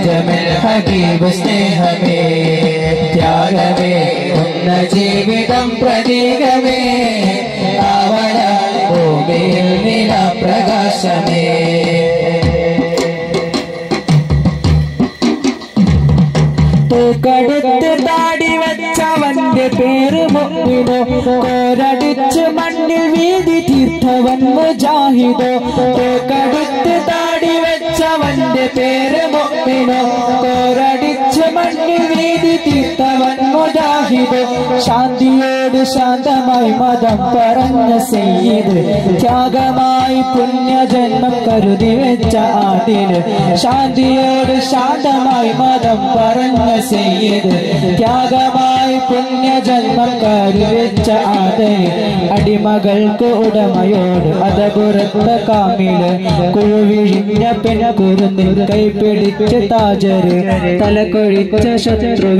ജമൽ ഹബീബ് സ്നേഹമേ ത്യാഗമേ ഉന്ന ജീവിതം പ്രതീകമേ പാവന ഭൂമിയിൽ നിലപ്രകാശമേ തൂക്കടുത്ത് താടി വെച്ചവന്റെ പേര് മുഅ്മിനോ കോരടിച്ച് മണ്ണിൽ വീതി തീർത്തവൻ മുജാഹിദോ തൂക്കടുത്ത് താടി വെച്ചവന്റെ പേര് മുഅ്മിനോ കോരടിച്ച് മണ്ണിൽ വീതി തീർത്തവൻ മുജാഹിദോ ശാന്തിയോട് ശാന്തമായി മതം പറഞ്ഞ സയ്യിദ് ത്യാഗമായി പുണ്യജന്മം കരുതി വെച്ച ആദില് ശാന്തിയോട് ശാന്തമായി മതം പറഞ്ഞ സയ്യിദ് ത്യാഗമായി പുണ്യജന്മം കരുവെച്ച ആദരി അടിമകൾക്ക് ഉടമയോട് അതപുറത്ത കാമില് കുഴുവിഴിഞ്ഞ പെൺകുരുന്നിൽ കൈപിടിച്ച് താജര് തലക്കൊഴിച്ച ശത്രു